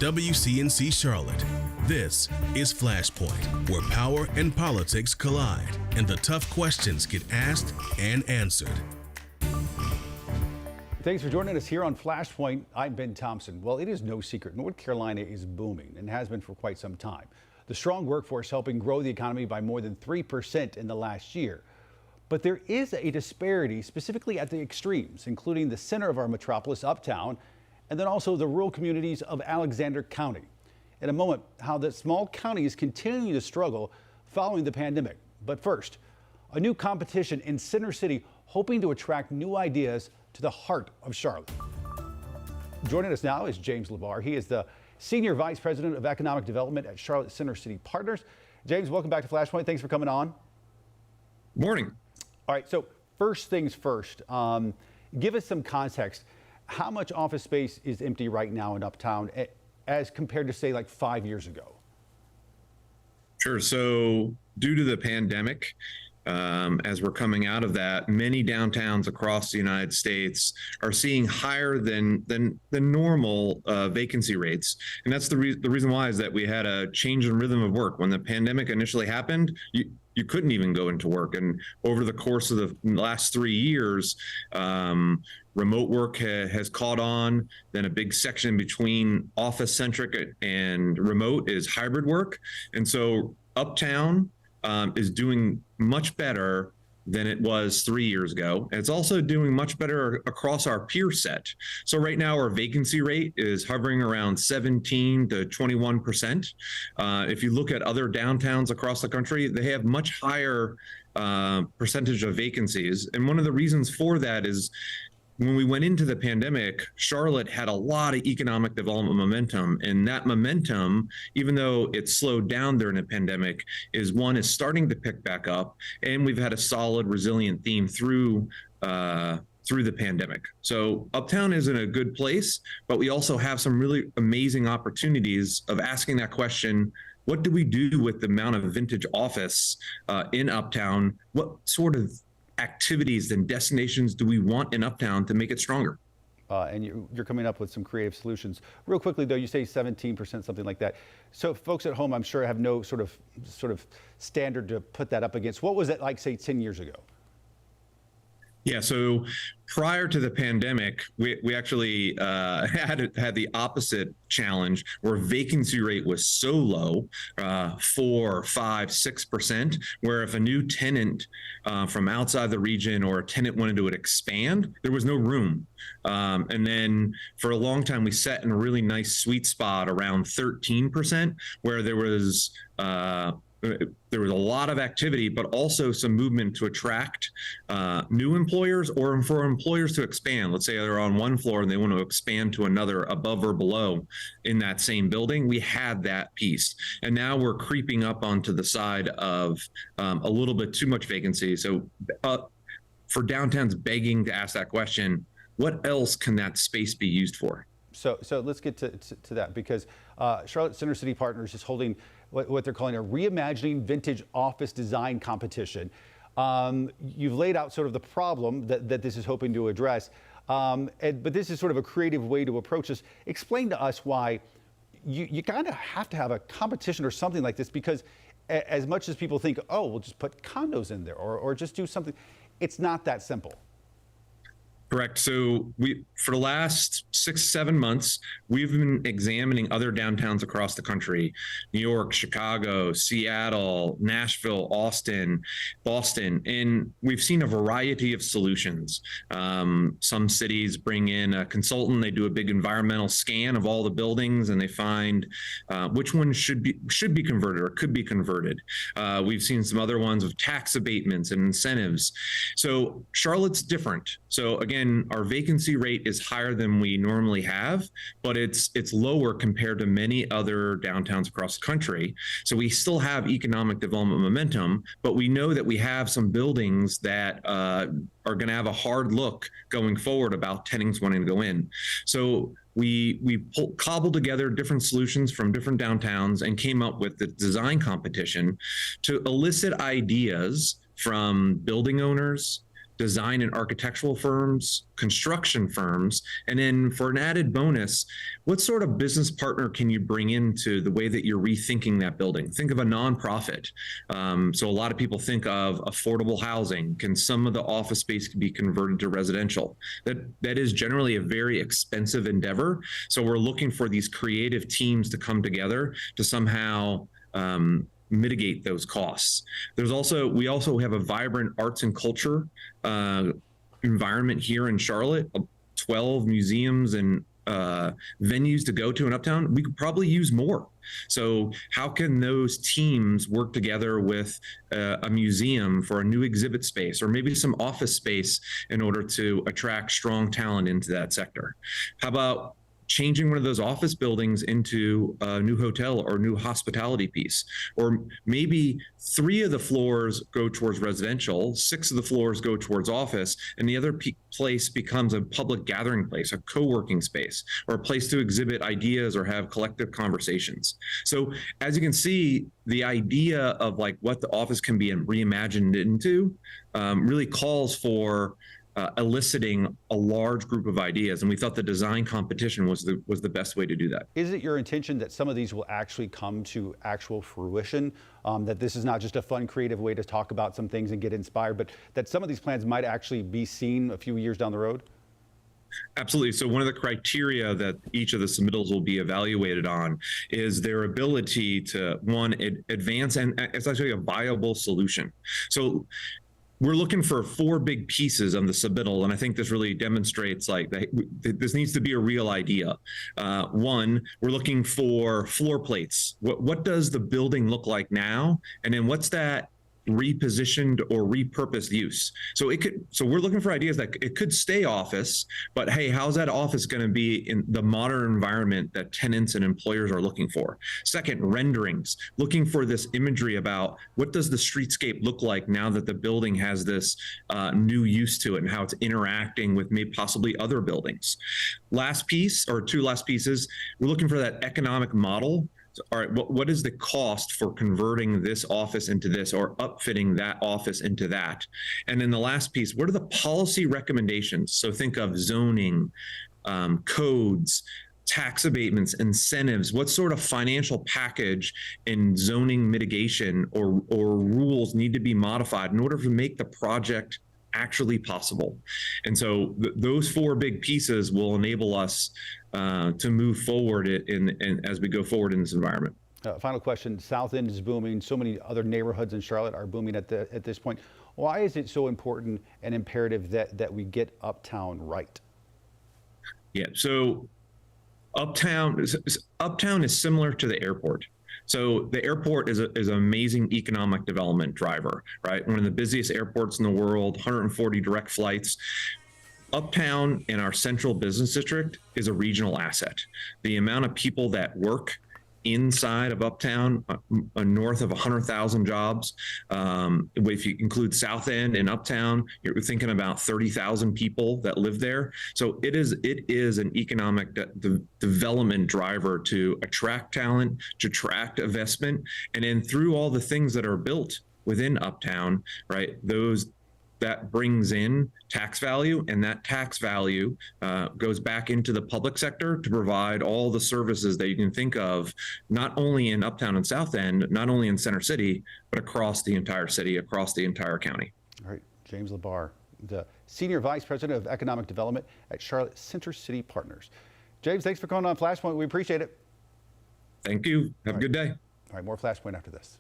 WCNC Charlotte. This is Flashpoint, where power and politics collide and the tough questions get asked and answered. Thanks for joining us here on Flashpoint. I'm Ben Thompson. Well, it is no secret North Carolina is booming and has been for quite some time. The strong workforce helping grow the economy by more than 3% in the last year. But there is a disparity specifically at the extremes, including the center of our metropolis, Uptown, and then also the rural communities of Alexander County. In a moment, how the small counties continue to struggle following the pandemic. But first, a new competition in Center City hoping to attract new ideas to the heart of Charlotte. Joining us now is James LaBar. He is the Senior Vice President of Economic Development at Charlotte Center City Partners. James, welcome back to Flashpoint. Thanks for coming on. Morning. All right, so first things first, give us some context. How much office space is empty right now in Uptown as compared to, say, like 5 years ago? Sure. So due to the pandemic, as we're coming out of that, many downtowns across the United States are seeing higher than normal vacancy rates. And that's the reason why is that we had a change in rhythm of work. When the pandemic initially happened, you couldn't even go into work. And over the course of the last 3 years, remote work has caught on. Then a big section between office centric and remote is hybrid work. And so Uptown is doing much better than it was 3 years ago. And it's also doing much better across our peer set. So right now our vacancy rate is hovering around 17 to 21%. If you look at other downtowns across the country, they have much higher percentage of vacancies. And one of the reasons for that is when we went into the pandemic, Charlotte had a lot of economic development momentum, and that momentum, even though it slowed down during the pandemic, is starting to pick back up, and we've had a solid, resilient theme through the pandemic. So Uptown is in a good place, but we also have some really amazing opportunities of asking that question: what do we do with the amount of vintage office in Uptown? What sort of activities and destinations do we want in Uptown to make it stronger? And you're coming up with some creative solutions. Real quickly, though, you say 17%, something like that. So folks at home, I'm sure, have no sort of standard to put that up against. What was it like, say, 10 years ago? Yeah, so prior to the pandemic, we actually had the opposite challenge where vacancy rate was so low, 4, 5, 6%, where if a new tenant from outside the region or a tenant wanted to expand, there was no room. And then for a long time, we sat in a really nice sweet spot around 13%, where there was a lot of activity, but also some movement to attract new employers or for employers to expand. Let's say they're on one floor and they want to expand to another above or below in that same building. We had that piece. And now we're creeping up onto the side of a little bit too much vacancy. So for downtowns begging to ask that question, what else can that space be used for? So let's get to that, because Charlotte Center City Partners is holding what they're calling a Reimagining Vintage Office Design Competition. You've laid out sort of the problem that this is hoping to address, but this is sort of a creative way to approach this. Explain to us why you kind of have to have a competition or something like this, because as much as people think, oh, we'll just put condos in there or just do something, it's not that simple. Correct. So for the last 6-7 months, we've been examining other downtowns across the country: New York, Chicago, Seattle, Nashville, Austin, Boston, and we've seen a variety of solutions. Some cities bring in a consultant, they do a big environmental scan of all the buildings, and they find which ones should be converted or could be converted. We've seen some other ones of tax abatements and incentives. So Charlotte's different. So again, our vacancy rate is higher than we normally have, but it's lower compared to many other downtowns across the country. So we still have economic development momentum, but we know that we have some buildings that are going to have a hard look going forward about tenants wanting to go in. So we cobbled together different solutions from different downtowns and came up with the design competition to elicit ideas from building owners, design and architectural firms, construction firms, and then for an added bonus, what sort of business partner can you bring into the way that you're rethinking that building? Think of a nonprofit. So a lot of people think of affordable housing. Can some of the office space be converted to residential? That is generally a very expensive endeavor. So we're looking for these creative teams to come together to somehow mitigate those costs. We also have a vibrant arts and culture environment here in Charlotte, 12 museums and venues to go to in Uptown. We could probably use more. So how can those teams work together with a museum for a new exhibit space, or maybe some office space in order to attract strong talent into that sector? How about changing one of those office buildings into a new hotel or new hospitality piece? Or maybe 3 of the floors go towards residential, 6 of the floors go towards office, and the other place becomes a public gathering place, a co-working space, or a place to exhibit ideas or have collective conversations. So as you can see, the idea of like what the office can be reimagined into really calls for eliciting a large group of ideas, and we thought the design competition was the best way to do that. Is it your intention that some of these will actually come to actual fruition? That this is not just a fun, creative way to talk about some things and get inspired, but that some of these plans might actually be seen a few years down the road? Absolutely. So one of the criteria that each of the submittals will be evaluated on is their ability to, one, advance, and it's actually a viable solution. So we're looking for 4 big pieces on the submittal, and I think this really demonstrates like this needs to be a real idea. One, we're looking for floor plates. What does the building look like now? And then what's that repositioned or repurposed use? So we're looking for ideas that it could stay office, but hey, how's that office going to be in the modern environment that tenants and employers are looking for? Second, renderings, looking for this imagery about what does the streetscape look like now that the building has this new use to it, and how it's interacting with maybe possibly other buildings. Last piece, or 2 last pieces, we're looking for that economic model. All right, what is the cost for converting this office into this, or upfitting that office into that? And then the last piece, what are the policy recommendations? So think of zoning, codes, tax abatements, incentives. What sort of financial package and zoning mitigation or rules need to be modified in order to make the project actually possible? And so those 4 big pieces will enable us to move forward as we go forward in this environment. Final question. South End is booming. So many other neighborhoods in Charlotte are booming at this point. Why is it so important and imperative that we get Uptown right? Yeah, so Uptown is similar to the airport. So the airport is an amazing economic development driver, right? One of the busiest airports in the world, 140 direct flights. Uptown in our central business district is a regional asset. The amount of people that work inside of Uptown, north of 100,000 jobs. If you include South End and Uptown, you're thinking about 30,000 people that live there. So it is an economic development driver to attract talent, to attract investment, and then through all the things that are built within Uptown, right? That brings in tax value, and that tax value goes back into the public sector to provide all the services that you can think of, not only in Uptown and South End, not only in Center City, but across the entire city, across the entire county. All right, James LaBar, the Senior Vice President of Economic Development at Charlotte Center City Partners. James, thanks for coming on Flashpoint. We appreciate it. Thank you. Have a good day. All right, more Flashpoint after this.